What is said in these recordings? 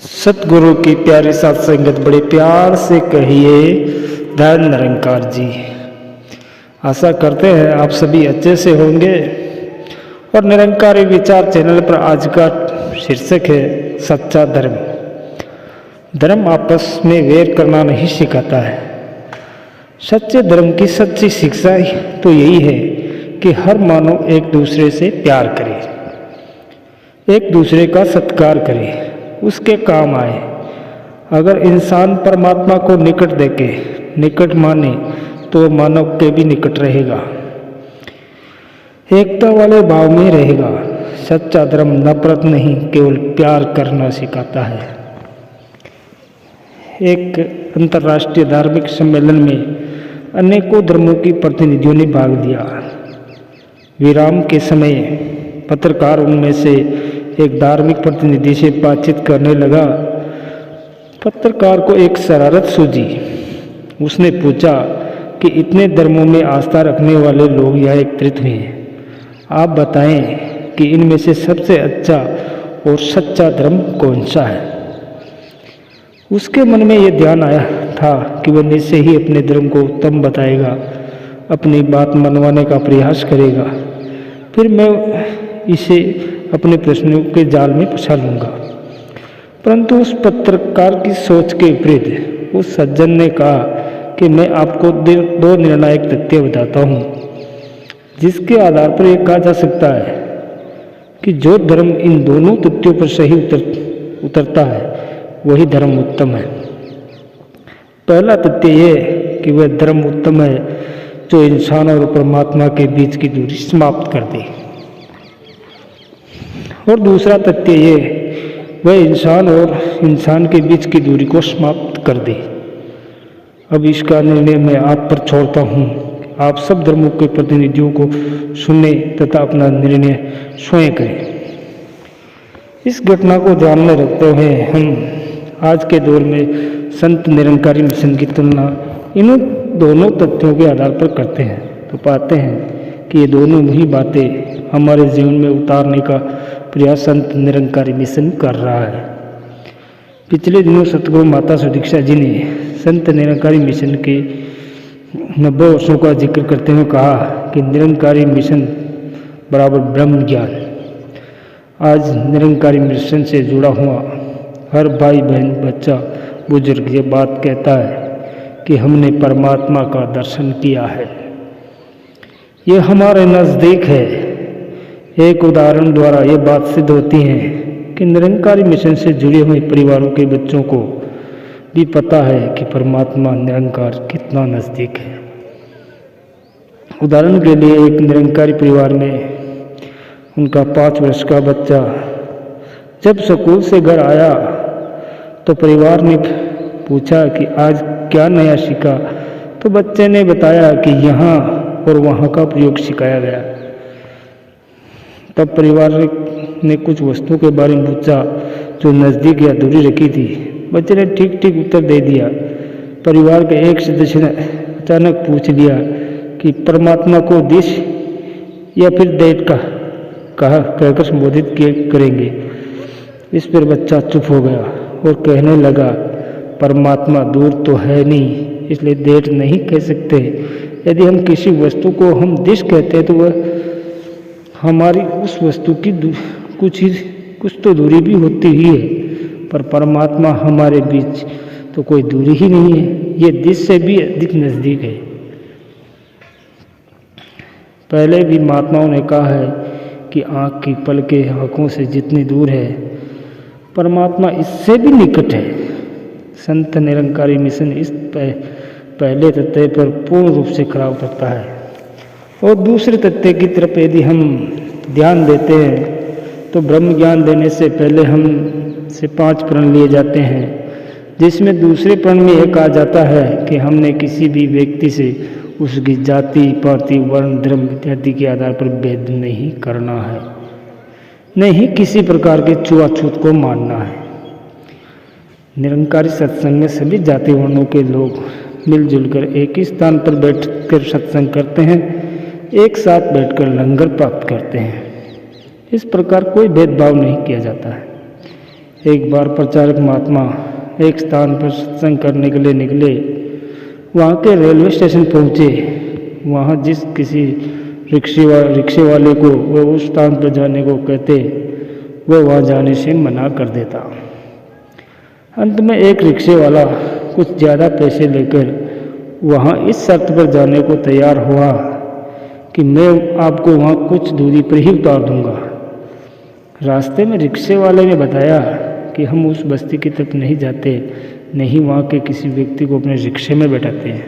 सतगुरु की प्यारी साथ संगत बड़े प्यार से कहिए धन निरंकार जी। आशा करते हैं आप सभी अच्छे से होंगे। और निरंकारी विचार चैनल पर आज का शीर्षक है सच्चा धर्म। धर्म आपस में वेर करना नहीं सिखाता है। सच्चे धर्म की सच्ची शिक्षा तो यही है कि हर मानव एक दूसरे से प्यार करे, एक दूसरे का सत्कार करे, उसके काम आए। अगर इंसान परमात्मा को निकट देके निकट माने तो मानव के भी निकट रहेगा, एकता वाले भाव में रहेगा। सच्चा धर्म नफरत नहीं केवल प्यार करना सिखाता है। एक अंतर्राष्ट्रीय धार्मिक सम्मेलन में अनेकों धर्मों की प्रतिनिधियों ने भाग लिया। विराम के समय पत्रकार उनमें से एक धार्मिक प्रतिनिधि से बातचीत करने लगा। पत्रकार को एक शरारत सूझी। उसने पूछा कि इतने धर्मों में आस्था रखने वाले लोग यहाँ एकत्रित हुए हैं, आप बताएं कि इनमें से सबसे अच्छा और सच्चा धर्म कौन सा है। उसके मन में यह ध्यान आया था कि वह निश्चय ही अपने धर्म को उत्तम बताएगा, अपनी बात मनवाने का प्रयास करेगा, फिर मैं इसे अपने प्रश्नों के जाल में फंसा लूँगा। परंतु उस पत्रकार की सोच के विपरीत उस सज्जन ने कहा कि मैं आपको दो निर्णायक तथ्य बताता हूँ जिसके आधार पर यह कहा जा सकता है कि जो धर्म इन दोनों तथ्यों पर सही उतरता है वही धर्म उत्तम है। पहला तथ्य यह कि वह धर्म उत्तम है जो इंसान और परमात्मा के बीच की दूरी समाप्त कर दे। और दूसरा तथ्य ये वह इंसान और इंसान के बीच की दूरी को समाप्त कर दे। अब इसका निर्णय मैं आप पर छोड़ता हूँ। आप सब धर्मों के प्रतिनिधियों को सुने तथा अपना निर्णय स्वयं करें। इस घटना को ध्यान में रखते हुए हम आज के दौर में संत निरंकारी मिशन की तुलना इन दोनों तथ्यों के आधार पर करते हैं तो पाते हैं कि ये दोनों ही बातें हमारे जीवन में उतारने का प्रयास संत निरंकारी मिशन कर रहा है। पिछले दिनों सतगुरु माता सुदीक्षा जी ने संत निरंकारी मिशन के 90 वर्षों का जिक्र करते हुए कहा कि निरंकारी मिशन बराबर ब्रह्म ज्ञान। आज निरंकारी मिशन से जुड़ा हुआ हर भाई बहन बच्चा बुजुर्ग ये बात कहता है कि हमने परमात्मा का दर्शन किया है, ये हमारे नज़दीक है। एक उदाहरण द्वारा ये बात सिद्ध होती है कि निरंकारी मिशन से जुड़े हुए परिवारों के बच्चों को भी पता है कि परमात्मा निरंकार कितना नज़दीक है। उदाहरण के लिए एक निरंकारी परिवार में उनका 5 वर्ष का बच्चा जब स्कूल से घर आया तो परिवार ने पूछा कि आज क्या नया सीखा, तो बच्चे ने बताया कि यहाँ और वहाँ का प्रयोग सिखाया गया। तब परिवार ने कुछ वस्तुओं के बारे में पूछा जो नज़दीक या दूरी रखी थी। बच्चे ने ठीक ठीक उत्तर दे दिया। परिवार के एक सदस्य ने अचानक पूछ लिया कि परमात्मा को दिश या फिर दैट का कहकर संबोधित करेंगे। इस पर बच्चा चुप हो गया और कहने लगा, परमात्मा दूर तो है नहीं, इसलिए दैट नहीं कह सकते। यदि हम किसी वस्तु को हम दिश कहते हैं तो वह हमारी उस वस्तु की कुछ तो दूरी भी होती ही है, पर परमात्मा हमारे बीच तो कोई दूरी ही नहीं है, ये दिश से भी अधिक नज़दीक है। पहले भी महात्माओं ने कहा है कि आँख की पलकें आँखों से जितनी दूर है परमात्मा इससे भी निकट है। संत निरंकारी मिशन इस पहले तथ्य पर पूर्ण रूप से खरा उतरता है। और दूसरे तथ्य की तरफ यदि हम ध्यान देते हैं तो ब्रह्म ज्ञान देने से पहले हम से 5 प्रण लिए जाते हैं, जिसमें दूसरे प्रण में यह कहा जाता है कि हमने किसी भी व्यक्ति से उसकी जाति पाति वर्ण धर्म इत्यादि के आधार पर भेद नहीं करना है, न ही किसी प्रकार के छुआछूत को मानना है। निरंकारी सत्संग में सभी जाति वर्णों के लोग मिलजुल कर एक ही स्थान पर बैठकर सत्संग करते हैं, एक साथ बैठकर लंगर प्राप्त करते हैं। इस प्रकार कोई भेदभाव नहीं किया जाता है। एक बार प्रचारक महात्मा एक स्थान पर सत्संग करने के लिए निकले। वहाँ के रेलवे स्टेशन पहुँचे। वहाँ जिस किसी रिक्शे वाले को वह उस स्थान पर जाने को कहते, वह वहाँ जाने से मना कर देता। अंत में एक रिक्शे वाला कुछ ज़्यादा पैसे लेकर वहाँ इस शर्त पर जाने को तैयार हुआ कि मैं आपको वहाँ कुछ दूरी पर ही उतार दूँगा। रास्ते में रिक्शे वाले ने बताया कि हम उस बस्ती की तरफ नहीं जाते, नहीं वहाँ के किसी व्यक्ति को अपने रिक्शे में बैठाते हैं,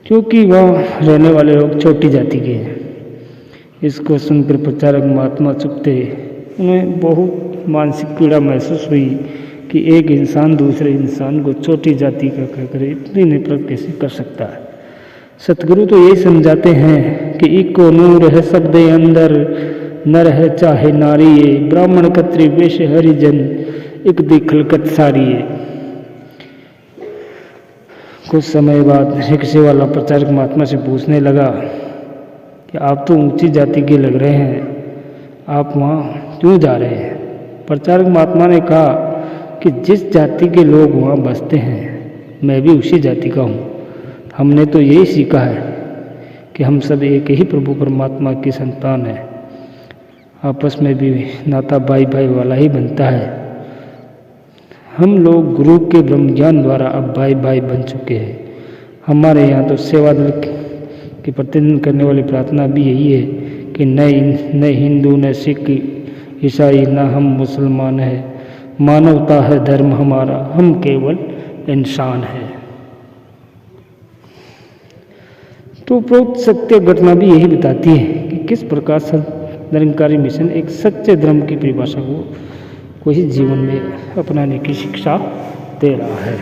क्योंकि वहाँ रहने वाले लोग छोटी जाति के हैं। इसको सुनकर प्रचारक महात्मा चुप थे। उन्हें बहुत मानसिक पीड़ा महसूस हुई कि एक इंसान दूसरे इंसान को छोटी जाति का कहकर इतनी नफरत कैसे कर सकता है। सतगुरु तो यही समझाते हैं कि इको नूर है शब्दे अंदर, नर है चाहे नारी है, ब्राह्मण कत्री वैश्य हरिजन, एक दिखलकत सारी है। कुछ समय बाद रिक्शे वाला प्रचारक महात्मा से पूछने लगा कि आप तो ऊंची जाति के लग रहे हैं, आप वहाँ क्यों जा रहे हैं? प्रचारक महात्मा ने कहा कि जिस जाति के लोग वहाँ बसते हैं मैं भी उसी जाति का हूँ। हमने तो यही सीखा है कि हम सब एक ही प्रभु परमात्मा की संतान हैं। आपस में भी नाता भाई भाई वाला ही बनता है। हम लोग गुरु के ब्रह्म ज्ञान द्वारा अब भाई भाई बन चुके हैं। हमारे यहाँ तो सेवा दल के प्रतिदिन करने वाली प्रार्थना भी यही है कि न हिंदू न सिख ईसाई न हम मुसलमान है, मानवता है धर्म हमारा, हम केवल इंसान है। तो प्रोक्त सत्य घटना भी यही बताती है कि किस प्रकार से निरंकारी मिशन एक सच्चे धर्म की परिभाषा को ही जीवन में अपनाने की शिक्षा दे रहा है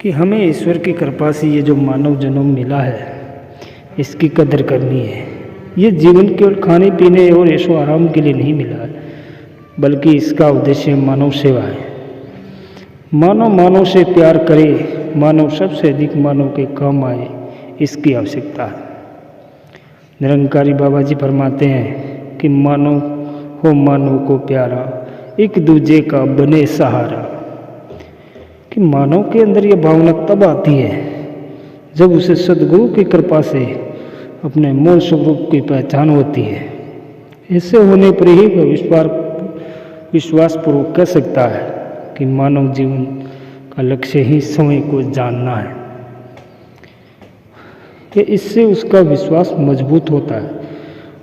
कि हमें ईश्वर की कृपा से ये जो मानव जन्म मिला है इसकी कदर करनी है। ये जीवन केवल खाने पीने और ऐशो आराम के लिए नहीं मिला है, बल्कि इसका उद्देश्य मानव सेवा है। मानव से प्यार करे, मानव सबसे अधिक मानव के काम आए, इसकी आवश्यकता है। निरंकारी बाबा जी फरमाते हैं कि मानव हो मानव को प्यारा, एक दूजे का बने सहारा। कि मानव के अंदर ये भावना तब आती है जब उसे सद्गुरु की कृपा से अपने मूल स्वरूप की पहचान होती है। ऐसे होने पर ही वह विश्वासपूर्वक कह सकता है कि मानव जीवन का लक्ष्य ही स्वयं को जानना है। कि इससे उसका विश्वास मजबूत होता है,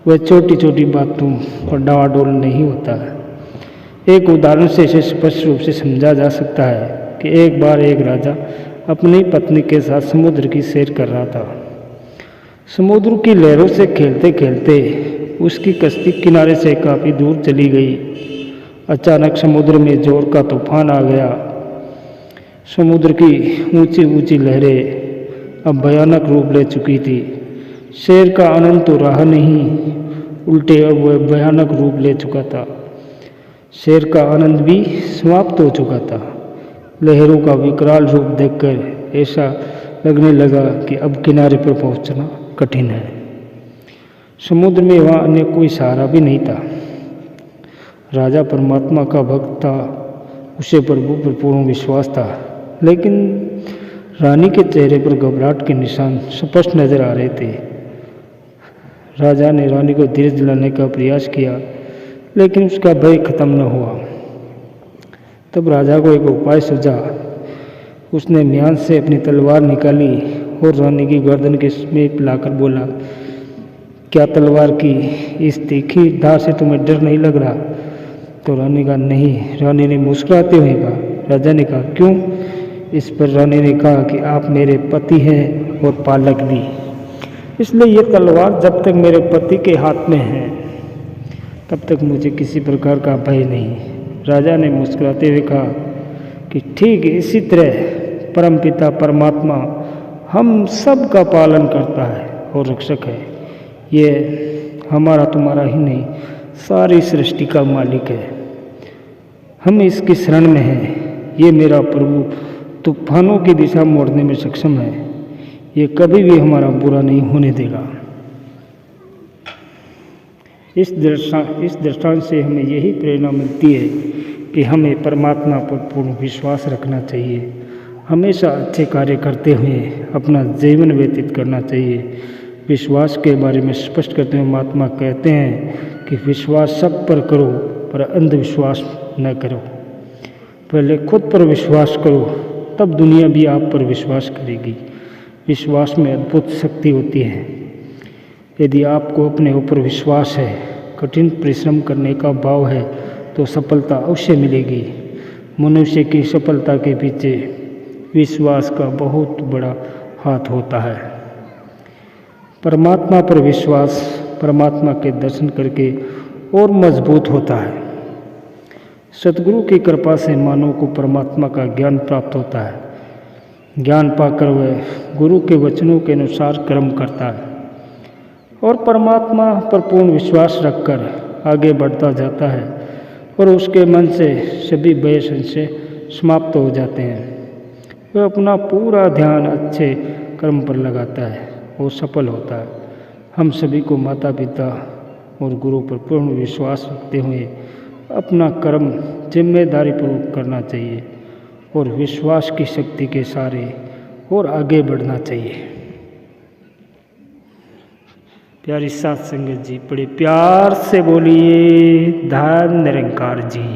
वह छोटी छोटी बातों पर डावाडोल नहीं होता है। एक उदाहरण से इसे स्पष्ट रूप से समझा जा सकता है कि एक बार एक राजा अपनी पत्नी के साथ समुद्र की सैर कर रहा था। समुद्र की लहरों से खेलते खेलते उसकी कश्ती किनारे से काफ़ी दूर चली गई। अचानक समुद्र में जोर का तूफान आ गया। समुद्र की ऊंची ऊंची लहरें अब भयानक रूप ले चुकी थी। शेर का आनंद तो रहा नहीं, उल्टे अब वह भयानक रूप ले चुका था। शेर का आनंद भी समाप्त हो चुका था। लहरों का विकराल रूप देखकर ऐसा लगने लगा कि अब किनारे पर पहुंचना कठिन है। समुद्र में वहाँ अन्य कोई सहारा भी नहीं था। राजा परमात्मा का भक्त था, उसे प्रभु पर पूर्ण विश्वास था, लेकिन रानी के चेहरे पर घबराहट के निशान स्पष्ट नजर आ रहे थे। राजा ने रानी को धीरज दिलाने का प्रयास किया, लेकिन उसका भय खत्म न हुआ। तब राजा को एक उपाय सूझा। उसने म्यान से अपनी तलवार निकाली और रानी की गर्दन के समीप लाकर बोला, क्या तलवार की इस तीखी धार से तुम्हें डर नहीं लग रहा? तो रानी का नहीं। रानी ने मुस्कुराते हुए कहा। राजा ने कहा, क्यों? इस पर रानी ने कहा कि आप मेरे पति हैं और पालक भी, इसलिए ये तलवार जब तक मेरे पति के हाथ में है तब तक मुझे किसी प्रकार का भय नहीं। राजा ने मुस्कुराते हुए कहा कि ठीक इसी तरह परमपिता परमात्मा हम सब का पालन करता है और रक्षक है। ये हमारा तुम्हारा ही नहीं, सारी सृष्टि का मालिक है। हम इसकी शरण में हैं। ये मेरा प्रभु तूफानों की दिशा मोड़ने में सक्षम है। ये कभी भी हमारा बुरा नहीं होने देगा। इस दृष्टांत से हमें यही प्रेरणा मिलती है कि हमें परमात्मा पर पूर्ण विश्वास रखना चाहिए। हमेशा अच्छे कार्य करते हुए अपना जीवन व्यतीत करना चाहिए। विश्वास के बारे में स्पष्ट करते हुए महात्मा कहते हैं कि विश्वास सब पर करो पर अंधविश्वास न करो। पहले खुद पर विश्वास करो, तब दुनिया भी आप पर विश्वास करेगी। विश्वास में अद्भुत शक्ति होती है। यदि आपको अपने ऊपर विश्वास है, कठिन परिश्रम करने का भाव है, तो सफलता अवश्य मिलेगी। मनुष्य की सफलता के पीछे विश्वास का बहुत बड़ा हाथ होता है। परमात्मा पर विश्वास परमात्मा के दर्शन करके और मजबूत होता है। सतगुरु की कृपा से मानव को परमात्मा का ज्ञान प्राप्त होता है। ज्ञान पाकर वह गुरु के वचनों के अनुसार कर्म करता है और परमात्मा पर पूर्ण विश्वास रखकर आगे बढ़ता जाता है और उसके मन से सभी भय संशय समाप्त हो जाते हैं। वह अपना पूरा ध्यान अच्छे कर्म पर लगाता है और सफल होता है। हम सभी को माता पिता और गुरु पर पूर्ण विश्वास रखते हुए अपना कर्म जिम्मेदारीपूर्वक करना चाहिए और विश्वास की शक्ति के सहारे और आगे बढ़ना चाहिए। प्यारी साथ संगत जी, बड़े प्यार से बोलिए धन निरंकार जी।